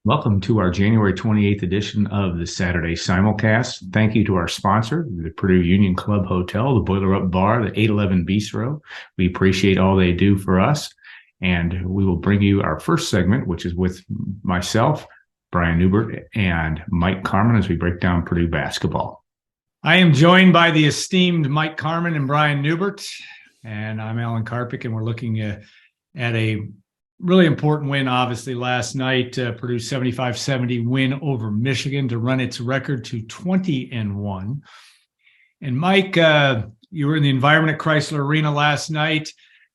Welcome to our January 28th edition of the Saturday Simulcast. Thank you to our sponsor, the Purdue Union Club Hotel, the BoilerUp Bar, the 811 Bistro. We appreciate all they do for us. And we will bring you our first segment, which is with myself, Brian Neubert, and Mike Carmin as we break down Purdue basketball. I am joined by the esteemed Mike Carmin and Brian Neubert, and I'm Alan Karpick, and we're looking at a really important win, obviously, last night. Purdue 75-70 win over Michigan to run its record to 20-1. And Mike, you were in the environment at Chrysler Arena last night.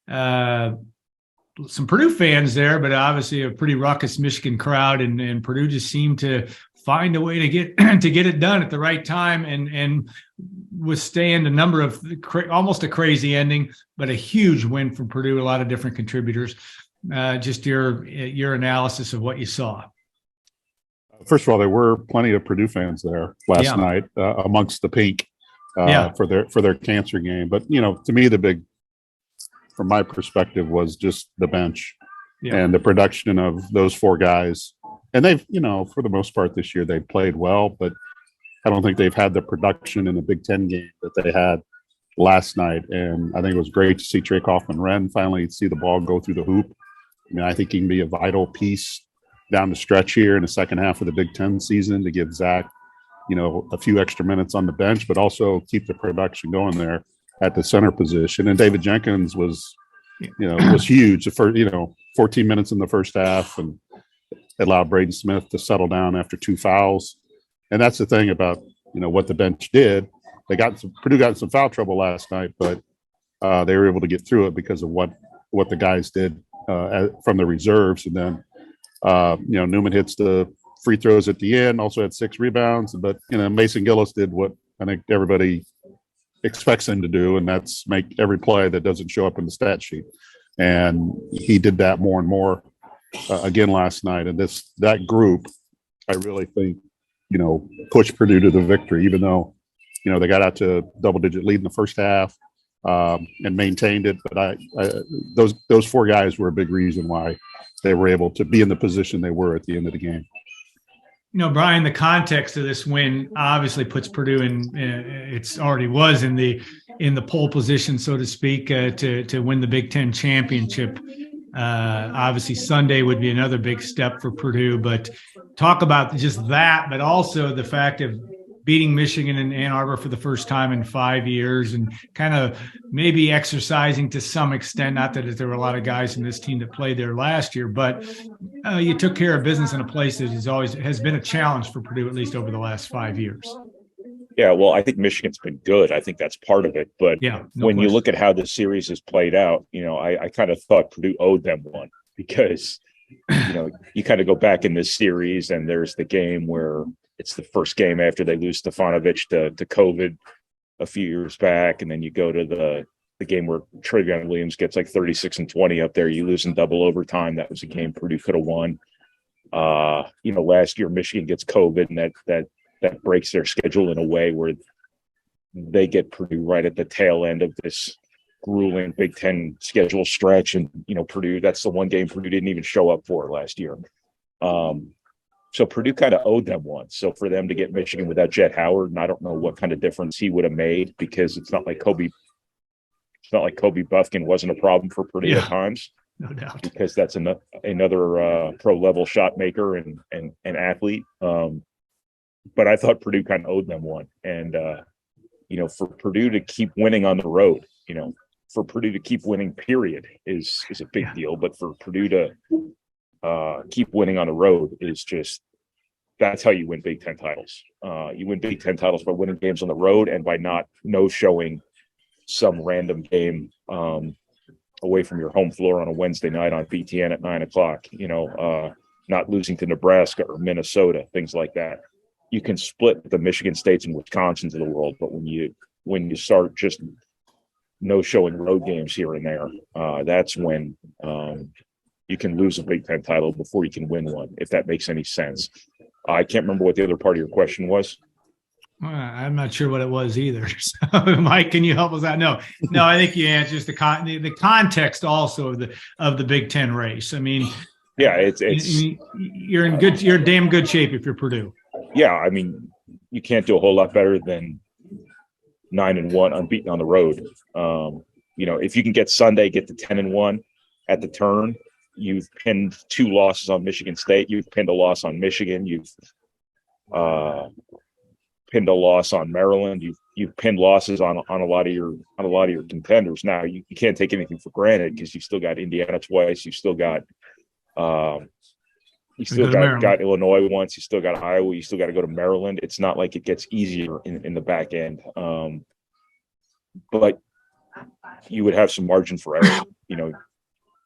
Some Purdue fans there, but obviously a pretty raucous Michigan crowd, and Purdue just seemed to find a way to get it done at the right time and withstand a number of almost a crazy ending, but a huge win from Purdue. A lot of different contributors. Just your analysis of what you saw. First of all, there were plenty of Purdue fans there last night amongst the pink for their cancer game. But to me, the big, from my perspective, was just the bench and the production of those four guys. And they've, for the most part this year, they've played well, but I don't think they've had the production in the Big Ten game that they had last night. And I think it was great to see Trey Kaufman-Renn finally see the ball go through the hoop. I mean, I think he can be a vital piece down the stretch here in the second half of the Big Ten season to give Zach, a few extra minutes on the bench, but also keep the production going there at the center position. And David Jenkins was huge. The first, 14 minutes in the first half and allowed Braden Smith to settle down after two fouls. And that's the thing about, what the bench did. Purdue got in some foul trouble last night, but they were able to get through it because of what the guys did from the reserves. And then, Newman hits the free throws at the end, also had 6 rebounds. But, Mason Gillis did what I think everybody expects him to do, and that's make every play that doesn't show up in the stat sheet. And he did that more and more again last night. And that group, I really think, pushed Purdue to the victory, even though, they got out to a double-digit lead in the first half and maintained it. But those four guys were a big reason why they were able to be in the position they were at the end of the game. Brian, the context of this win obviously puts Purdue in. It's already was in the pole position, so to speak, to win the Big Ten championship. Obviously, Sunday would be another big step for Purdue. But talk about just that, but also the fact of beating Michigan in Ann Arbor for the first time in 5 years and kind of maybe exercising to some extent, not that there were a lot of guys in this team that played there last year, but you took care of business in a place that has been a challenge for Purdue, at least over the last 5 years. Yeah, well, I think Michigan's been good. I think that's part of it. But when you look at how the series has played out, I kind of thought Purdue owed them one because, you kind of go back in this series and there's the game where it's the first game after they lose Stefanovic to COVID a few years back. And then you go to the game where Travion Williams gets like 36 and 20 up there. You lose in double overtime. That was a game Purdue could have won. Last year Michigan gets COVID and that breaks their schedule in a way where they get Purdue right at the tail end of this grueling Big Ten schedule stretch. And, Purdue, that's the one game Purdue didn't even show up for last year. So Purdue kind of owed them one. So for them to get Michigan without Jet Howard, and I don't know what kind of difference he would have made because it's not like Kobe Buffkin wasn't a problem for Purdue at times. No doubt. Because that's another pro-level shot maker and athlete. But I thought Purdue kind of owed them one. And, for Purdue to keep winning on the road, for Purdue to keep winning, period, is a big deal. But for Purdue to keep winning on the road is just, that's how you win Big Ten titles. You win Big Ten titles by winning games on the road and by not no-showing some random game away from your home floor on a Wednesday night on BTN at 9:00, not losing to Nebraska or Minnesota, things like that. You can split the Michigan States and Wisconsins of the world, but when you start just no-showing road games here and there, that's when you can lose a Big Ten title before you can win one, if that makes any sense. I can't remember what the other part of your question was. I'm not sure what it was either. So, Mike, can you help us out? No, I think you answered just the context also of the Big Ten race. I mean, Yeah, it's you're in damn good shape if you're Purdue. Yeah, I mean, you can't do a whole lot better than 9-1 unbeaten on the road. If you can get Sunday, get to 10-1 at the turn, you've pinned 2 losses on Michigan State. You've pinned a loss on Michigan. You've pinned a loss on Maryland. You've pinned losses on a lot of your contenders. Now you can't take anything for granted because you've still got Indiana twice. You've still got got Illinois once. You still got Iowa. You still got to go to Maryland. It's not like it gets easier in the back end. But you would have some margin for error.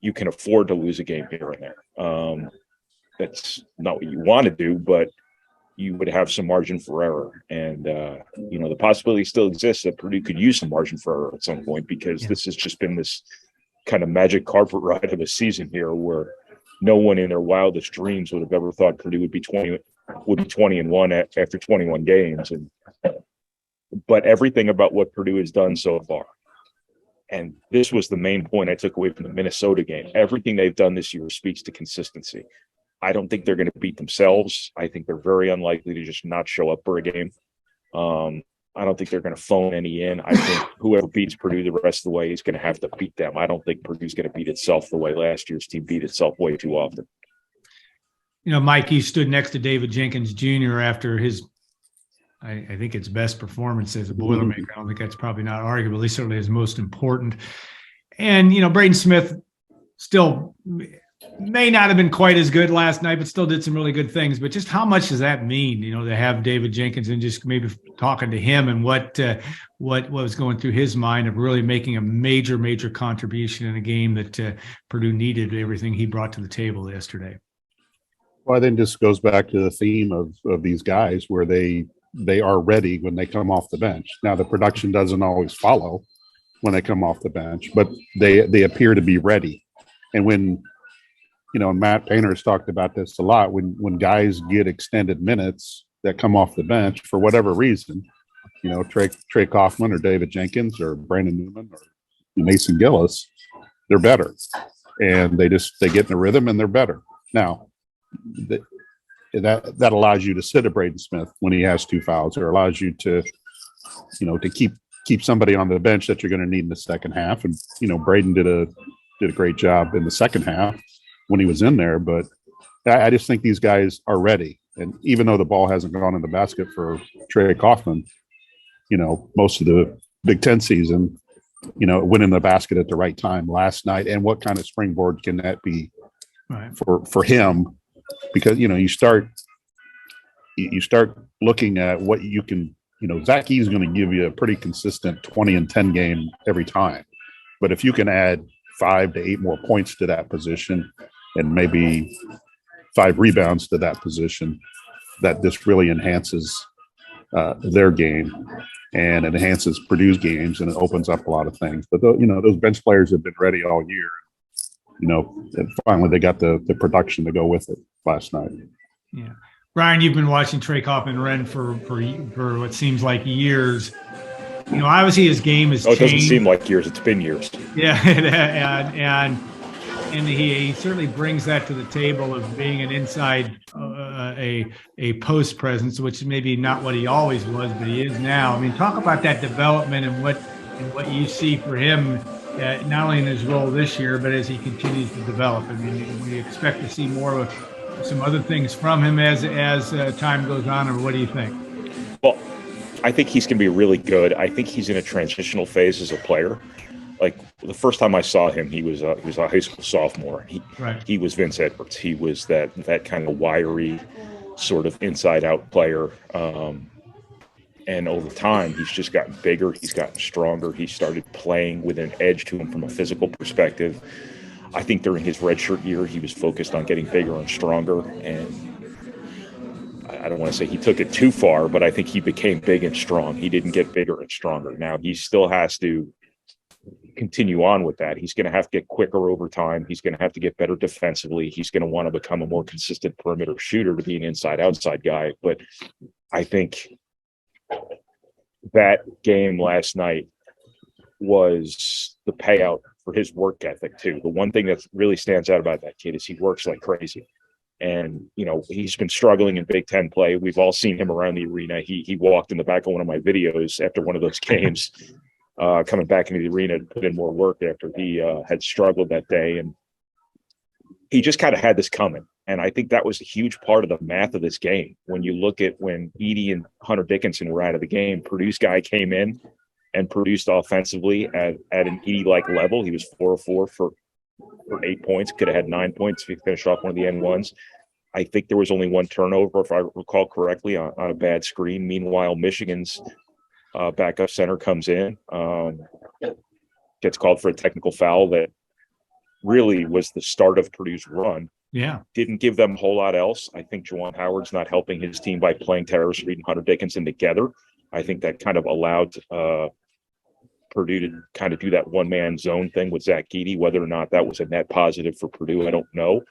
You can afford to lose a game here and there. That's not what you want to do, but you would have some margin for error. And, the possibility still exists that Purdue could use some margin for error at some point, because this has just been this kind of magic carpet ride of a season here where no one in their wildest dreams would have ever thought Purdue would be 20-1 after 21 games. But everything about what Purdue has done so far, and this was the main point I took away from the Minnesota game, everything they've done this year speaks to consistency. I don't think they're going to beat themselves. I think they're very unlikely to just not show up for a game. I don't think they're going to phone any in. I think whoever beats Purdue the rest of the way is going to have to beat them. I don't think Purdue's going to beat itself the way last year's team beat itself way too often. Mike, you stood next to David Jenkins Jr. after his, I think, its best performance as a Boilermaker. I don't think that's probably not arguable. He certainly is most important. And, Braden Smith still may not have been quite as good last night, but still did some really good things. But just how much does that mean, to have David Jenkins and just maybe talking to him and what was going through his mind of really making a major, major contribution in a game that Purdue needed everything he brought to the table yesterday? Well, I think this goes back to the theme of these guys where they are ready when they come off the bench. Now, the production doesn't always follow when they come off the bench, but they appear to be ready. And when Matt Painter's talked about this a lot. When guys get extended minutes that come off the bench for whatever reason, Trey Kaufman or David Jenkins or Brandon Newman or Mason Gillis, they're better, and they get in a rhythm and they're better. Now, that allows you to sit a Braden Smith when he has 2 fouls, or allows you to keep somebody on the bench that you're going to need in the second half. And Braden did a great job in the second half when he was in there, but I just think these guys are ready. And even though the ball hasn't gone in the basket for Trey Kaufman, most of the Big Ten season, went in the basket at the right time last night. And what kind of springboard can that be for him? Because, you start looking at what you can, Zach E's going to give you a pretty consistent 20 and 10 game every time. But if you can add 5 to 8 more points to that position, and maybe 5 rebounds to that position, that this really enhances their game and enhances Purdue's games, and it opens up a lot of things. But those bench players have been ready all year. And finally they got the production to go with it last night. Yeah, Brian, you've been watching Trey Kaufman run for what seems like years. Obviously his game has changed. It doesn't seem like years; it's been years. Yeah, and he certainly brings that to the table of being an inside a post presence, which is maybe not what he always was, but he is now. I mean, talk about that development and what you see for him, not only in his role this year, but as he continues to develop. I mean, we expect to see more of some other things from him as time goes on, or what do you think? Well, I think he's going to be really good. I think he's in a transitional phase as a player. Like the first time I saw him, he was a high school sophomore. He was Vince Edwards. He was that kind of wiry, sort of inside out player. And over time, he's just gotten bigger. He's gotten stronger. He started playing with an edge to him from a physical perspective. I think during his redshirt year, he was focused on getting bigger and stronger. And I don't want to say he took it too far, but I think he became big and strong. He didn't get bigger and stronger. Now he still has to continue on with that. He's going to have to get quicker over time. He's going to have to get better defensively. He's going to want to become a more consistent perimeter shooter to be an inside-outside guy. But I think that game last night was the payout for his work ethic too. The one thing that really stands out about that kid is he works like crazy. And, he's been struggling in Big Ten play. We've all seen him around the arena. He walked in the back of one of my videos after one of those games, coming back into the arena to put in more work after he had struggled that day. And he just kind of had this coming. And I think that was a huge part of the math of this game. When you look at when Edey and Hunter Dickinson were out of the game, Purdue's guy came in and produced offensively at an Edey-like level. He was 4 of 4 for 8 points, could have had 9 points if he finished off one of the N1s. I think there was only one turnover, if I recall correctly, on a bad screen. Meanwhile, Michigan's backup center comes in, gets called for a technical foul that really was the start of Purdue's run. Yeah. Didn't give them a whole lot else. I think Juwan Howard's not helping his team by playing Terrace Reed and Hunter Dickinson together. I think that kind of allowed Purdue to kind of do that one-man zone thing with Zach Edey. Whether or not that was a net positive for Purdue, I don't know.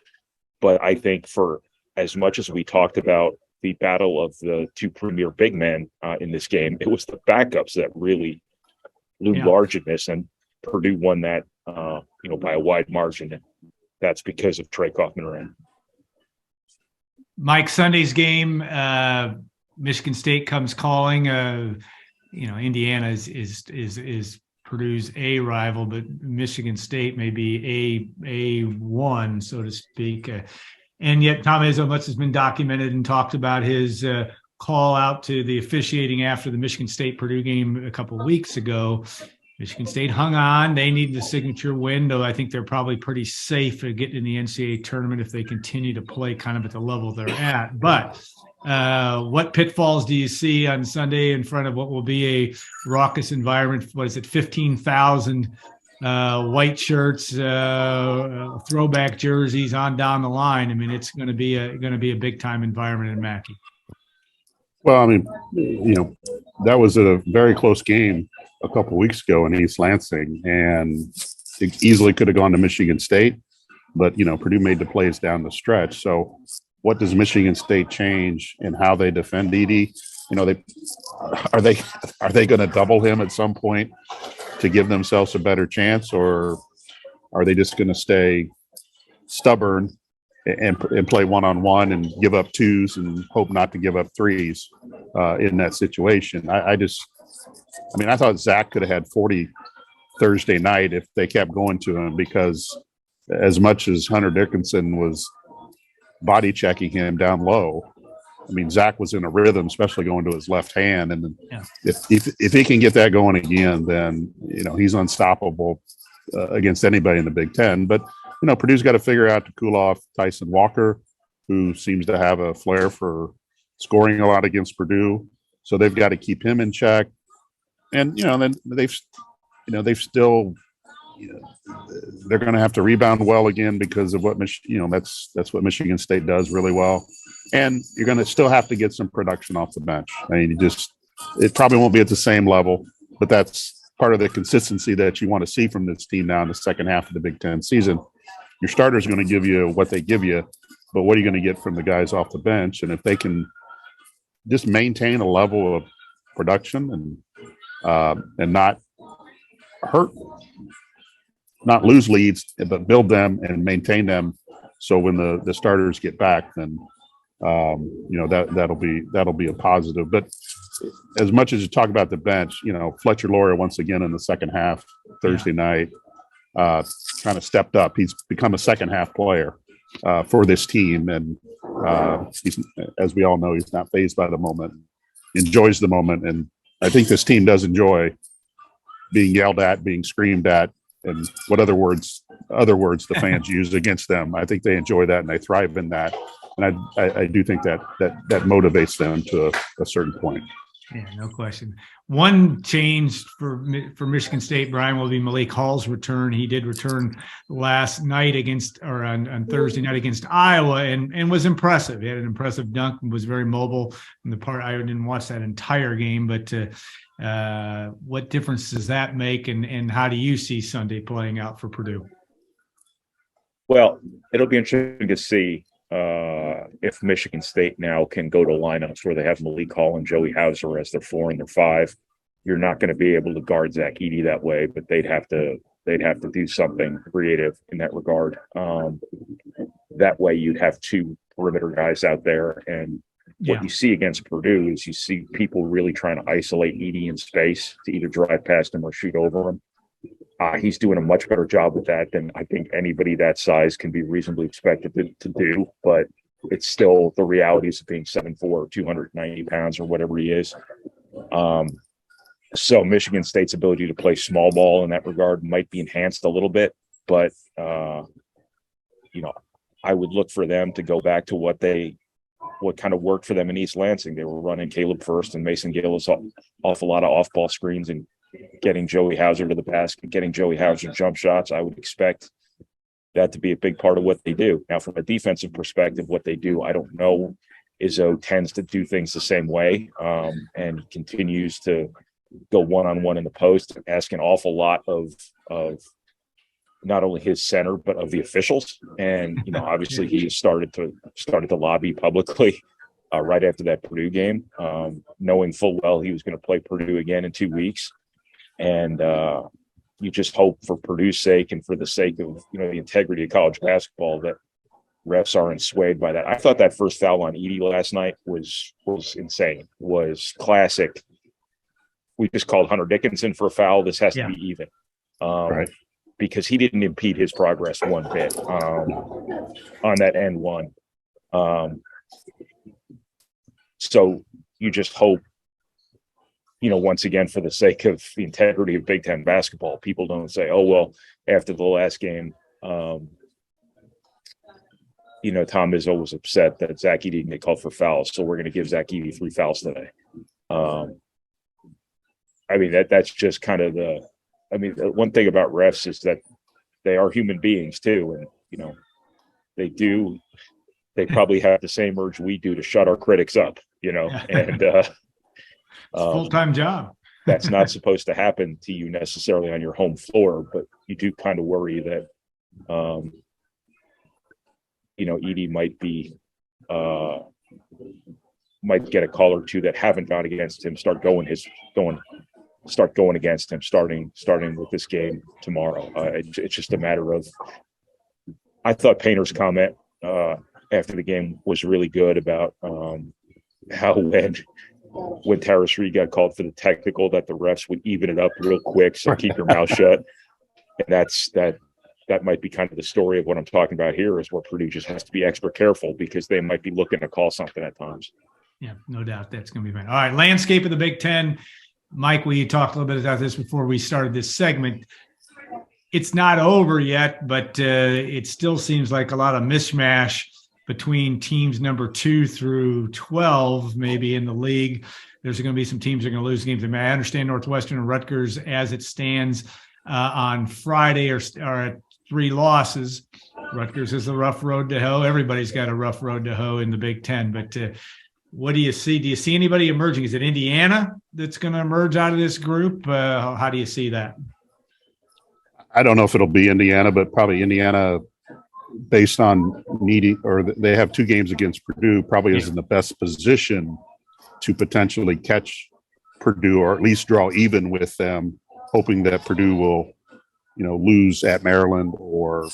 But I think for as much as we talked about the battle of the two premier big men in this game, it was the backups that really loomed large in this, and Purdue won that, by a wide margin. And that's because of Trey Kaufman. Mike, Sunday's game, Michigan State comes calling. Indiana is Purdue's A rival, but Michigan State may be A1, so to speak. And yet Tom Izzo, much has been documented and talked about his call out to the officiating after the Michigan State-Purdue game a couple of weeks ago. Michigan State hung on. They need the signature win, though I think they're probably pretty safe at getting in the NCAA tournament if they continue to play kind of at the level they're at. But what pitfalls do you see on Sunday in front of what will be a raucous environment? What is it, 15,000 white shirts, throwback jerseys on down the line? I mean, it's going to be a big time environment in Mackey. Well, I mean, that was a very close game a couple of weeks ago in East Lansing, and it easily could have gone to Michigan State, but Purdue made the plays down the stretch. So what does Michigan State change in how they defend Edey? Are they going to double him at some point to give themselves a better chance, or are they just going to stay stubborn and play one-on-one and give up twos and hope not to give up threes in that situation? I thought Zach could have had 40 Thursday night if they kept going to him, because as much as Hunter Dickinson was body checking him down low, Zach was in a rhythm, especially going to his left hand. And if he can get that going again, then, he's unstoppable against anybody in the Big Ten. But, Purdue's got to figure out to cool off Tyson Walker, who seems to have a flair for scoring a lot against Purdue. So they've got to keep him in check. And, then they've still, they're going to have to rebound well again because of what, that's what Michigan State does really well. And you're going to still have to get some production off the bench. It probably won't be at the same level, but that's part of the consistency that you want to see from this team now in the second half of the Big Ten season. Your starters are going to give you what they give you, but what are you going to get from the guys off the bench? And if they can just maintain a level of production and not lose leads, but build them and maintain them, so when the starters get back, then that'll be a positive. But as much as you talk about the bench, Fletcher Loyer once again in the second half Thursday night kind of stepped up. He's become a second half player for this team, and he's, as we all know, he's not fazed by the moment, enjoys the moment, and I think this team does enjoy being yelled at, being screamed at, and what other words the fans use against them. I think they enjoy that and they thrive in that. And I do think that motivates them to a certain point. Yeah, no question. One change for Michigan State, Brian, will be Malik Hall's return. He did return last night on Thursday night against Iowa and was impressive. He had an impressive dunk and was very mobile. I didn't watch that entire game, but what difference does that make, and how do you see Sunday playing out for Purdue? Well, it'll be interesting to see if Michigan State now can go to lineups where they have Malik Hall and Joey Hauser as their 4 and their 5. You're not going to be able to guard Zach Edey that way, but they'd have to they'd have to do something creative in that regard. That way you'd have two perimeter guys out there. And what you see against Purdue is you see people really trying to isolate Edey in space to either drive past him or shoot over him. He's doing a much better job with that than I think anybody that size can be reasonably expected to do. But it's still the realities of being 7'4", 290 pounds or whatever he is. So Michigan State's ability to play small ball in that regard might be enhanced a little bit, but I would look for them to go back to what kind of worked for them in East Lansing. They were running Caleb First and Mason Gillis off a lot of off-ball screens and getting Joey Hauser to the basket, getting Joey Hauser jump shots. I would expect that to be a big part of what they do. Now, from a defensive perspective, what they do, I don't know. Izzo tends to do things the same way and continues to go one-on-one in the post, ask an awful lot of not only his center, but of the officials. And, obviously he started to lobby publicly right after that Purdue game, knowing full well he was going to play Purdue again in 2 weeks. And you just hope for Purdue's sake and for the sake of, the integrity of college basketball that refs aren't swayed by that. I thought that first foul on Edey last night was insane, was classic. We just called Hunter Dickinson for a foul. This has to be even. Right. Because he didn't impede his progress one bit on that end one. So you just hope, once again, for the sake of the integrity of Big Ten basketball, people don't say, oh, well, after the last game, Tom Izzo was upset that Zach Edey didn't get called for fouls, so we're going to give Zach Edey 3 fouls today. That's just kind of the one thing about refs is that they are human beings too. And, they probably have the same urge we do to shut our critics up, and it's a full-time job. That's not supposed to happen to you necessarily on your home floor, but you do kind of worry that, Edey might get a call or two that haven't gone against him, start going against him, starting with this game tomorrow. It's just a matter of. I thought Painter's comment after the game was really good about how when Terrace Reed got called for the technical, that the refs would even it up real quick, so keep your mouth shut. And that might be kind of the story of what I'm talking about here, is where Purdue just has to be extra careful because they might be looking to call something at times. Yeah, no doubt that's going to be fine. All right, landscape of the Big Ten. Mike, we talked a little bit about this before we started this segment. It's not over yet, but it still seems like a lot of mishmash between teams number 2 through 12, maybe in the league. There's going to be some teams that are going to lose games. I understand Northwestern and Rutgers, as it stands on Friday, are at 3 losses. Rutgers has a rough road to hoe. Everybody's got a rough road to hoe in the Big Ten, but what do you see? Do you see anybody emerging? Is it Indiana that's going to emerge out of this group? How do you see that? I don't know if it'll be Indiana, but probably Indiana, based on they have 2 games against Purdue, probably is in the best position to potentially catch Purdue, or at least draw even with them, hoping that Purdue will, lose at Maryland or,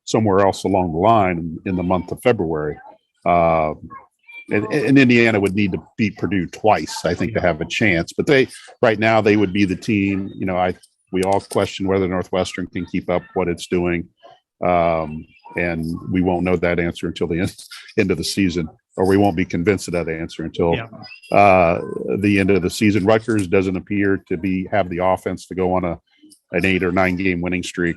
somewhere else along the line in the month of February. And Indiana would need to beat Purdue twice, I think, to have a chance. But right now, they would be the team. We all question whether Northwestern can keep up what it's doing, and we won't know that answer until the end of the season, or we won't be convinced of that answer until the end of the season. Rutgers doesn't appear to have the offense to go on an 8 or 9 game winning streak.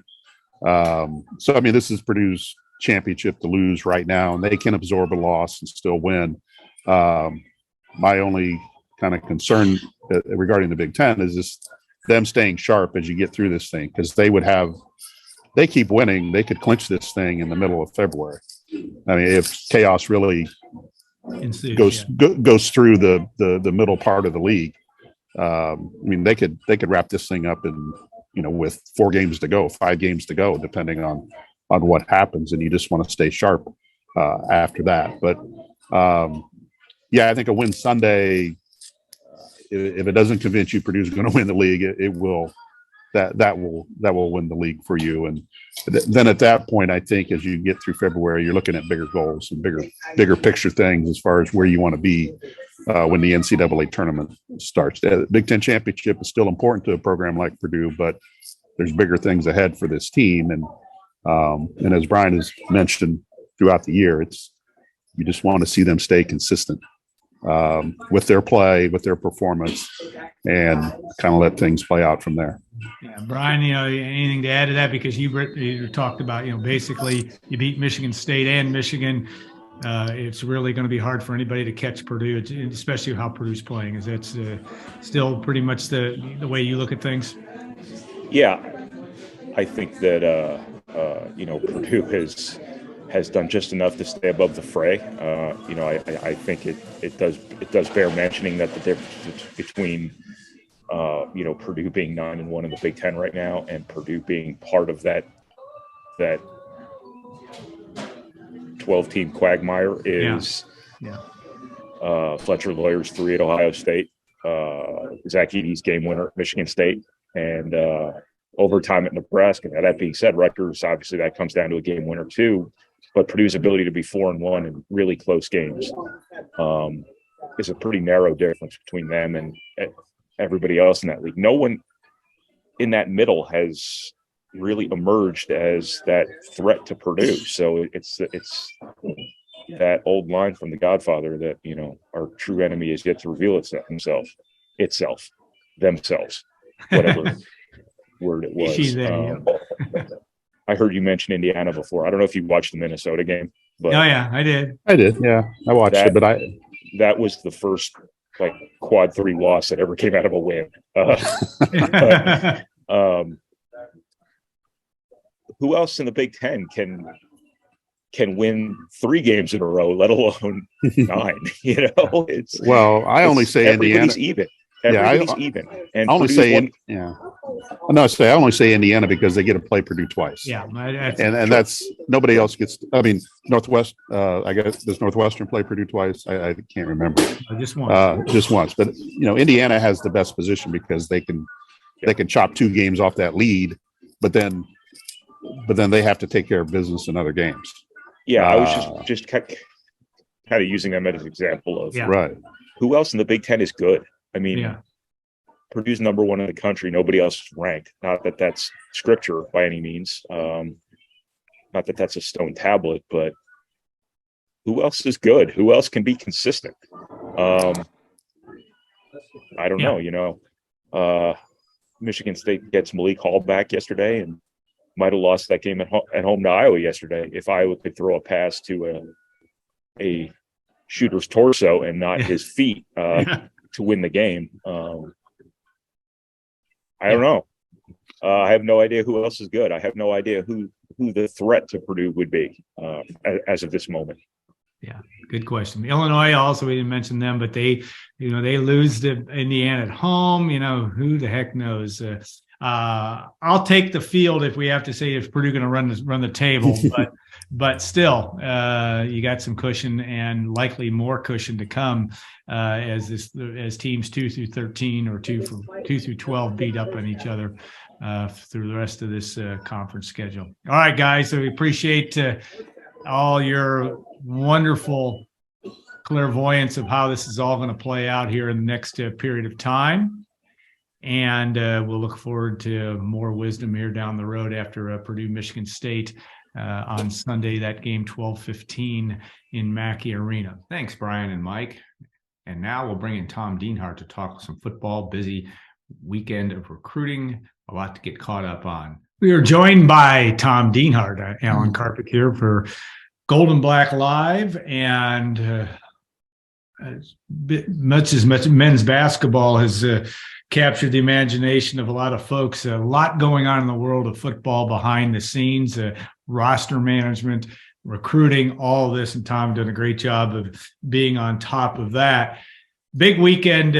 So this is Purdue's championship to lose right now, and they can absorb a loss and still win. My only kind of concern regarding the Big Ten is just them staying sharp as you get through this thing, because they keep winning, they could clinch this thing in the middle of February. If chaos really goes through the middle part of the league, they could wrap this thing up in with 4 games to go, 5 games to go, depending on what happens, and you just want to stay sharp after that. But I think a win Sunday, if it doesn't convince you Purdue's going to win the league, it will that will win the league for you. And then at that point, I think as you get through February, you're looking at bigger goals and bigger picture things as far as where you want to be when the NCAA tournament starts. The Big Ten championship is still important to a program like Purdue, but there's bigger things ahead for this team. And as Brian has mentioned throughout the year, you just want to see them stay consistent with their play, with their performance, and kind of let things play out from there. Yeah, Brian, anything to add to that? Because you talked about, basically you beat Michigan State and Michigan. It's really going to be hard for anybody to catch Purdue, especially how Purdue's playing. Is that still pretty much the way you look at things? Yeah, I think that Purdue has done just enough to stay above the fray. I think it does bear mentioning that the difference between Purdue being 9-1 in the Big Ten right now and Purdue being part of that 12-team quagmire is Fletcher Lawyer's 3 at Ohio State, Zach Edey's game winner at Michigan State, and overtime at Nebraska. Now, that being said, Rutgers, obviously that comes down to a game winner too, but Purdue's ability to be 4-1 in really close games is a pretty narrow difference between them and everybody else in that league. No one in that middle has really emerged as that threat to Purdue. So it's that old line from The Godfather that, our true enemy is yet to reveal itself, themselves, whatever word it was. I heard you mention Indiana before. I don't know if you watched the Minnesota game, but I did. Yeah, I watched it, but that was the first quad 3 loss that ever came out of a win. Who else in the Big Ten can win 3 games in a row, let alone 9? I only say Indiana. Even. Everybody's even. And I only say Indiana because they get to play Purdue twice. Yeah, and that's nobody else gets. I mean, Northwest. I guess does Northwestern play Purdue twice? I can't remember. Just once. Just once. But Indiana has the best position because they can chop 2 games off that lead, but then they have to take care of business in other games. Yeah, I was just kind of using them as an example of right. Who else in the Big Ten is good? I mean, Purdue's number 1 in the country. Nobody else is ranked. Not that that's scripture by any means. Not that that's a stone tablet, but who else is good? Who else can be consistent? I don't know. Michigan State gets Malik Hall back yesterday and might have lost that game at home to Iowa yesterday. If Iowa could throw a pass to a shooter's torso and not his feet to win the game. I don't know. I have no idea who else is good. I have no idea who the threat to Purdue would be as of this moment. Yeah, good question. Illinois also, we didn't mention them, but they lose to Indiana at home. Who the heck knows? I'll take the field if we have to say if Purdue going to run the table, but still, you got some cushion and likely more cushion to come as teams 2 through 13 or 2 through 12 beat up on each other through the rest of this conference schedule. All right, guys. So we appreciate all your wonderful clairvoyance of how this is all going to play out here in the next period of time. And we'll look forward to more wisdom here down the road after Purdue, Michigan State on Sunday, that game 12:15 in Mackey Arena. Thanks, Brian and Mike. And now we'll bring in Tom Dienhart to talk some football. Busy weekend of recruiting, a lot to get caught up on. We are joined by Tom Dienhart, Alan Karpick here for Golden Black Live, and as much men's basketball has captured the imagination of a lot of folks. A lot going on in the world of football behind the scenes, roster management, recruiting, all of this. And Tom done a great job of being on top of that. Big weekend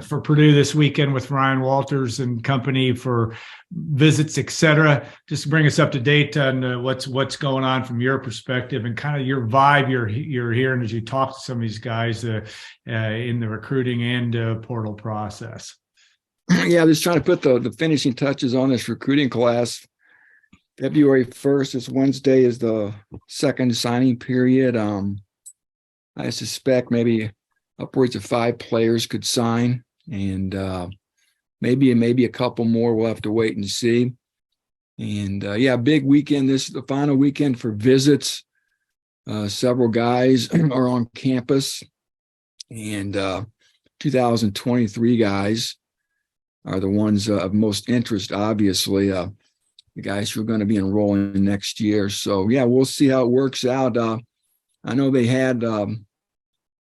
for Purdue this weekend with Ryan Walters and company for visits, et cetera. Just to bring us up to date on what's going on from your perspective and kind of your vibe you're hearing as you talk to some of these guys in the recruiting and portal process. Yeah, just trying to put the finishing touches on this recruiting class. February 1st, this Wednesday, is the second signing period. I suspect maybe upwards of 5 players could sign, and maybe a couple more. We'll have to wait and see. And yeah, big weekend. This is the final weekend for visits. Several guys are on campus, and 2023 guys are the ones of most interest, obviously. The guys who are going to be enrolling next year. So yeah, we'll see how it works out. I know they had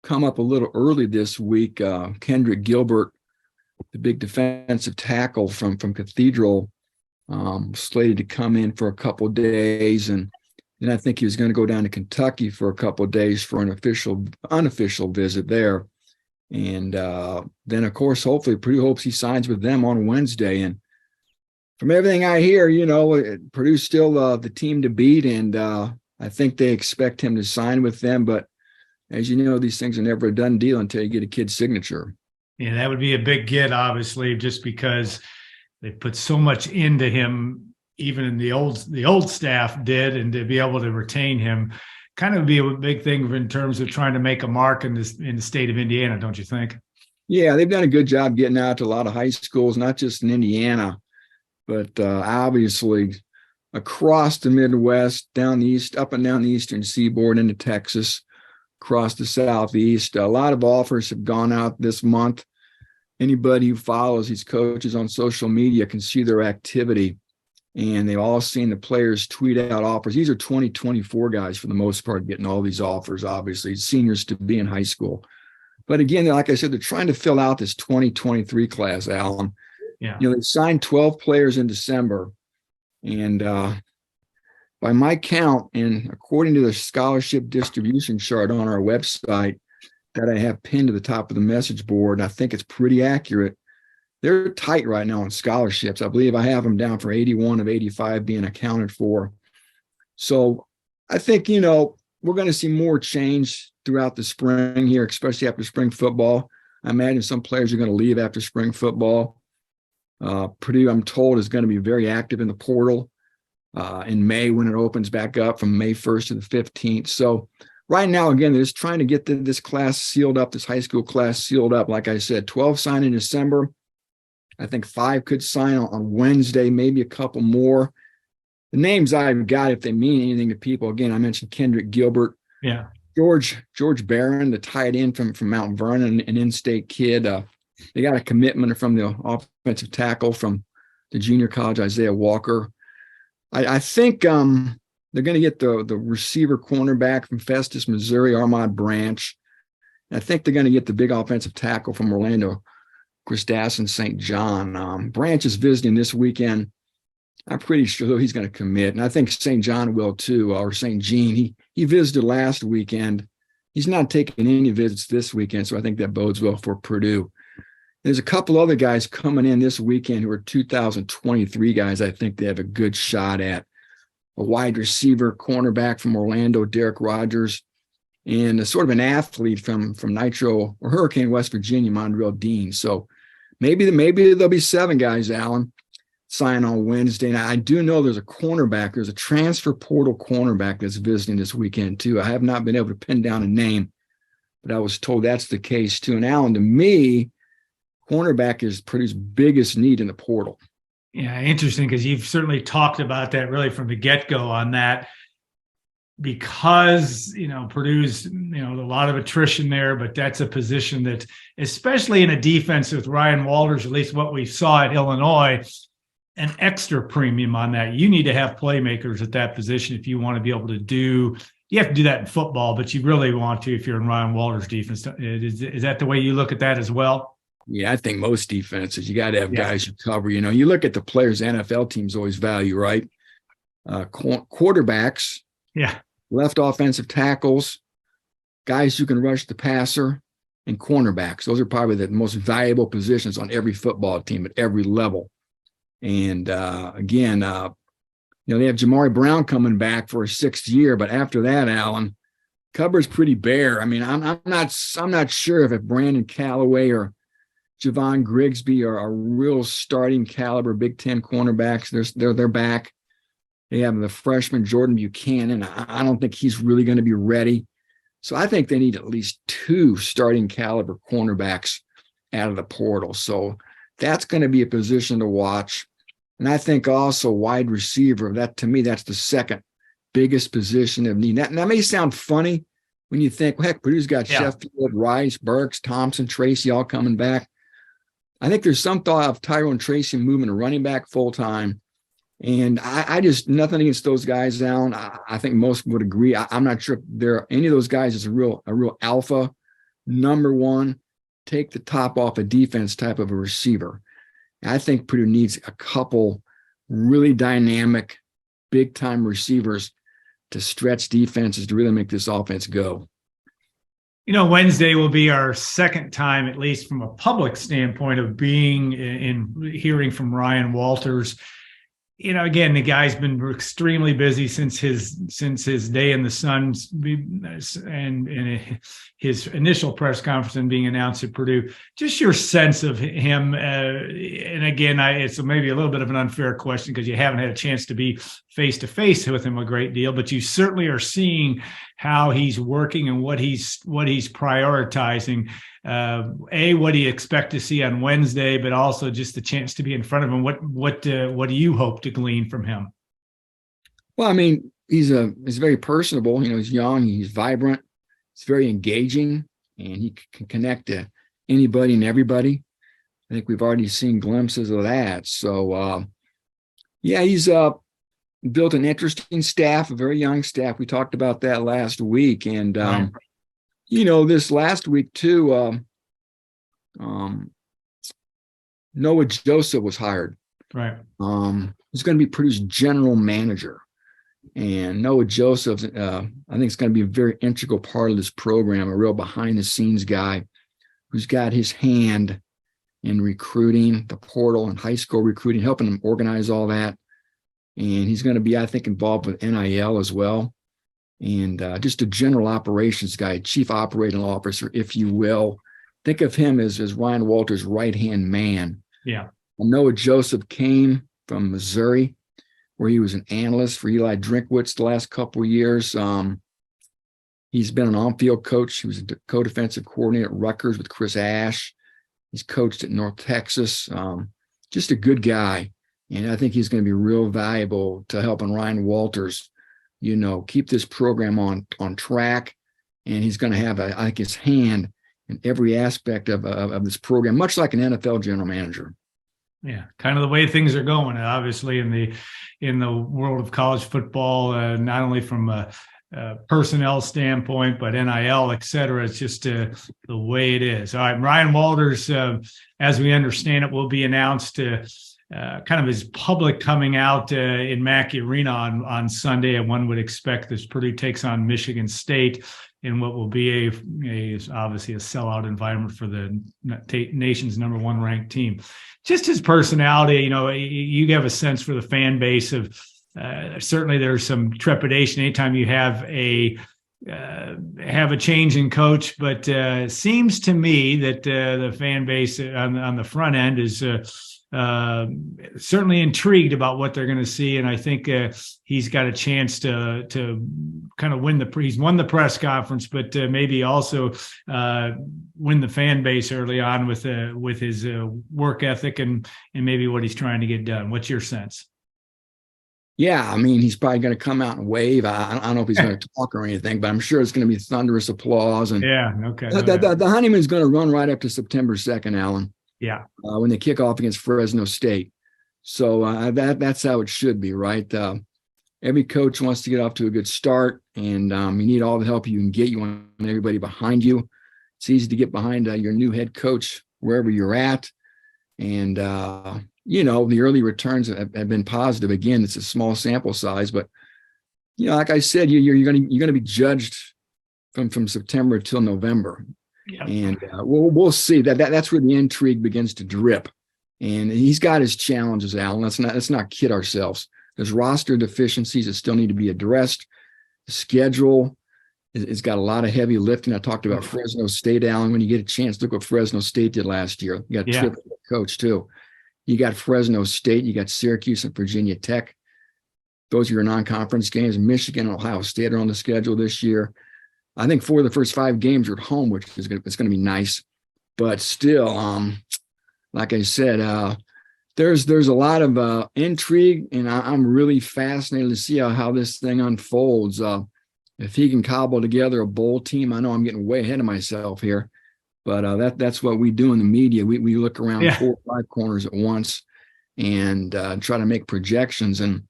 come up a little early this week. Kendrick Gilbert, the big defensive tackle from Cathedral, slated to come in for a couple of days, and then I think he was going to go down to Kentucky for a couple of days for an unofficial visit there. And then, of course, hopefully Purdue hopes he signs with them on Wednesday. And from everything I hear, Purdue's still the team to beat, and I think they expect him to sign with them. But as you know, these things are never a done deal until you get a kid's signature. Yeah, that would be a big get, obviously, just because they put so much into him, even in the old staff did, and to be able to retain him kind of be a big thing in terms of trying to make a mark in the state of Indiana, don't you think? Yeah, they've done a good job getting out to a lot of high schools, not just in Indiana, but obviously across the Midwest, down the east, up and down the eastern seaboard into Texas, across the southeast. A lot of offers have gone out this month. Anybody who follows these coaches on social media can see their activity, and they've all seen the players tweet out offers. These are 2024 guys for the most part getting all these offers, obviously, seniors to be in high school. But again, like I said, they're trying to fill out this 2023 class, Alan. Yeah. They signed 12 players in December, and by my count, and according to the scholarship distribution chart on our website that I have pinned to the top of the message board, and I think it's pretty accurate, they're tight right now on scholarships. I believe I have them down for 81 of 85 being accounted for. So I think, we're going to see more change throughout the spring here, especially after spring football. I imagine some players are going to leave after spring football. Purdue, I'm told, is going to be very active in the portal in May when it opens back up from May 1st to the 15th. So right now, again, they're just trying to get this class sealed up, this high school class sealed up. Like I said, 12 sign in December. I think 5 could sign on Wednesday, maybe a couple more. The names I've got, if they mean anything to people, again, I mentioned Kendrick Gilbert. Yeah. George Barron, the tight end from Mount Vernon, an in-state kid. They got a commitment from the offensive tackle from the junior college, Isaiah Walker. I think they're going to get the receiver cornerback from Festus, Missouri, Armand Branch. I think they're going to get the big offensive tackle from Orlando, Christassen St. John. Branch is visiting this weekend. I'm pretty sure he's going to commit. And I think St. John will too, or St. Jean. He visited last weekend. He's not taking any visits this weekend, so I think that bodes well for Purdue. There's a couple other guys coming in this weekend who are 2023 guys I think they have a good shot at. A wide receiver, cornerback from Orlando, Derek Rogers, and a sort of an athlete from Nitro or Hurricane, West Virginia, Mondrell Dean. So maybe there'll be 7 guys, Alan, sign on Wednesday. Now, I do know there's a cornerback. There's a transfer portal cornerback that's visiting this weekend, too. I have not been able to pin down a name, but I was told that's the case, too. And, Alan, to me, cornerback is Purdue's biggest need in the portal. Yeah, interesting, because you've certainly talked about that really from the get-go on that, because, Purdue's, a lot of attrition there, but that's a position that, especially in a defense with Ryan Walters, at least what we saw at Illinois, an extra premium on that. You need to have playmakers at that position if you want to be able to do. You have to do that in football, but you really want to if you're in Ryan Walters' defense. Is that the way you look at that as well? Yeah, I think most defenses, you got to have guys who cover. You look at the players NFL teams always value, right? Quarterbacks, left offensive tackles, guys who can rush the passer, and cornerbacks. Those are probably the most valuable positions on every football team at every level. And again, they have Jamari Brown coming back for a 6th year, but after that, Alan, cupboard's pretty bare. I mean, I'm not sure if Brandon Callaway or Javon Grigsby are real starting caliber Big Ten cornerbacks. They're back. They have the freshman Jordan Buchanan. I don't think he's really going to be ready. So I think they need at least 2 starting caliber cornerbacks out of the portal. So that's going to be a position to watch. And I think also wide receiver, that to me, that's the second biggest position of need. That may sound funny when you think, well, heck, Purdue's got Sheffield, Rice, Burks, Thompson, Tracy all coming back. I think there's some thought of Tyrone Tracy moving to running back full time. And I just, nothing against those guys, Alan. I think most would agree. I'm not sure if there any of those guys is a real alpha, number one, take the top off a defense type of a receiver. I think Purdue needs a couple really dynamic, big time receivers to stretch defenses to really make this offense go. You know, Wednesday will be our second time, at least from a public standpoint, of being in hearing from Ryan Walters. You know, again, the guy's been extremely busy since his day in the sun and his initial press conference and being announced at Purdue. Just your sense of him, and again, it's maybe a little bit of an unfair question because you haven't had a chance to be face to face with him a great deal, but you certainly are seeing how he's working and what he's prioritizing. What do you expect to see on Wednesday, but also just the chance to be in front of him? What do you hope to glean from him? Well, I mean, he's very personable. You know, he's young, he's vibrant, he's very engaging, and he can connect to anybody and everybody. I think we've already seen glimpses of that. So, he's built an interesting staff, a very young staff. We talked about that last week, and you know, this last week too, Noah Joseph was hired. Right. He's going to be Purdue's general manager. And Noah Joseph, I think is going to be a very integral part of this program, a real behind the scenes guy who's got his hand in recruiting, the portal and high school recruiting, helping him organize all that. And he's going to be, I think, involved with NIL as well. And just a general operations guy, chief operating officer, if you will. Think of him as Ryan Walters' right-hand man. Yeah. Noah Joseph came from Missouri, where he was an analyst for Eli Drinkwitz the last couple of years. He's been an on-field coach. He was a co-defensive coordinator at Rutgers with Chris Ash. He's coached at North Texas. Just a good guy. And I think he's going to be real valuable to helping Ryan Walters, you know, keep this program on track. And he's going to have, I think, his hand in every aspect of this program, much like an NFL general manager. Yeah, kind of the way things are going, obviously, in the world of college football, not only from a personnel standpoint, but NIL, et cetera. It's just the way it is. All right, Ryan Walters, as we understand it, will be announced kind of his public coming out in Mackey Arena on Sunday, and one would expect as Purdue takes on Michigan State in what will be obviously a sellout environment for the nation's number one ranked team. Just his personality, you know, you have a sense for the fan base of certainly there's some trepidation anytime you have a change in coach, but seems to me that the fan base on the front end is certainly intrigued about what they're going to see, and I think he's got a chance to kind of he's won the press conference, but maybe also win the fan base early on with his work ethic and maybe what he's trying to get done. What's your sense? Yeah, I mean, he's probably going to come out and wave. I don't know if he's going to talk or anything, but I'm sure it's going to be thunderous applause. And yeah, okay. The honeymoon's going to run right up to September 2nd, Alan. Yeah, when they kick off against Fresno State. So that's how it should be, right? Every coach wants to get off to a good start, and you need all the help you can get. You want everybody behind you. It's easy to get behind your new head coach wherever you're at. And, you know, the early returns have been positive. Again, it's a small sample size, but, you know, like I said, you're going to be judged from September till November. Yeah. And we'll see. That's where the intrigue begins to drip. And he's got his challenges, Alan. Let's not kid ourselves. There's roster deficiencies that still need to be addressed. The schedule, it's got a lot of heavy lifting. I talked about Fresno State, Alan. When you get a chance, look what Fresno State did last year. You got Tripp, coach too. You got Fresno State, you got Syracuse and Virginia Tech. Those are your non-conference games. Michigan and Ohio State are on the schedule this year. I think 4 of the first 5 games are at home, which is going to be nice. But still, like I said, there's a lot of intrigue, and I'm really fascinated to see how this thing unfolds. If he can cobble together a bowl team, I know I'm getting way ahead of myself here, but that's what we do in the media. We look around 4 or 5 corners at once and try to make projections. And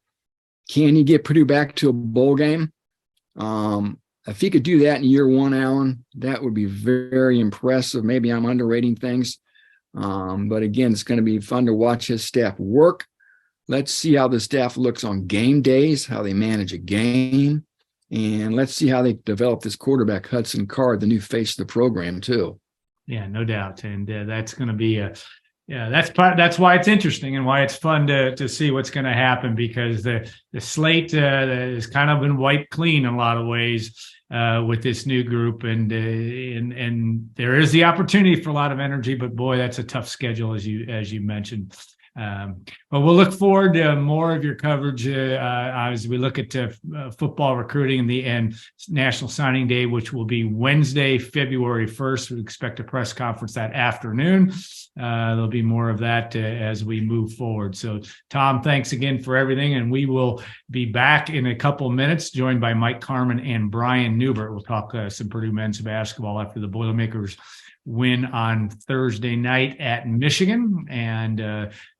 can he get Purdue back to a bowl game? If he could do that in year 1, Alan, that would be very impressive. Maybe I'm underrating things. But again, it's going to be fun to watch his staff work. Let's see how the staff looks on game days, how they manage a game. And let's see how they develop this quarterback, Hudson Card, the new face of the program, too. Yeah, no doubt. And that's going to be that's why it's interesting and why it's fun to see what's going to happen, because the slate has kind of been wiped clean in a lot of ways with this new group, and there is the opportunity for a lot of energy, but boy, that's a tough schedule as you mentioned. But we'll look forward to more of your coverage as we look at football recruiting and National Signing Day, which will be Wednesday, February 1st. We expect a press conference that afternoon. There'll be more of that as we move forward. So, Tom, thanks again for everything, and we will be back in a couple of minutes, joined by Mike Carmin and Brian Neubert. We'll talk some Purdue men's basketball after the Boilermakers win on Thursday night at Michigan, and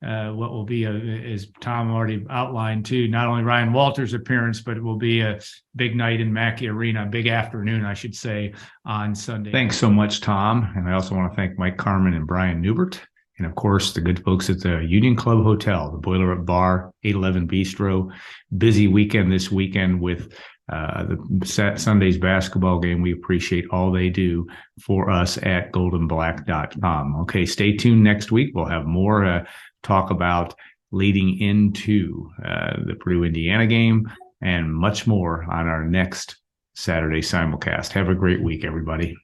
what will be, as Tom already outlined too, not only Ryan Walters' appearance, but it will be a big night in Mackey Arena, big afternoon, I should say, on Sunday. Thanks so much, Tom. And I also want to thank Mike Carmin and Brian Neubert. And of course, the good folks at the Union Club Hotel, the BoilerUp Bar, 811 Bistro. Busy weekend this weekend with the Sunday's basketball game. We appreciate all they do for us at goldenblack.com. Okay, stay tuned next week. We'll have more talk about leading into the Purdue-Indiana game and much more on our next Saturday Simulcast. Have a great week, everybody.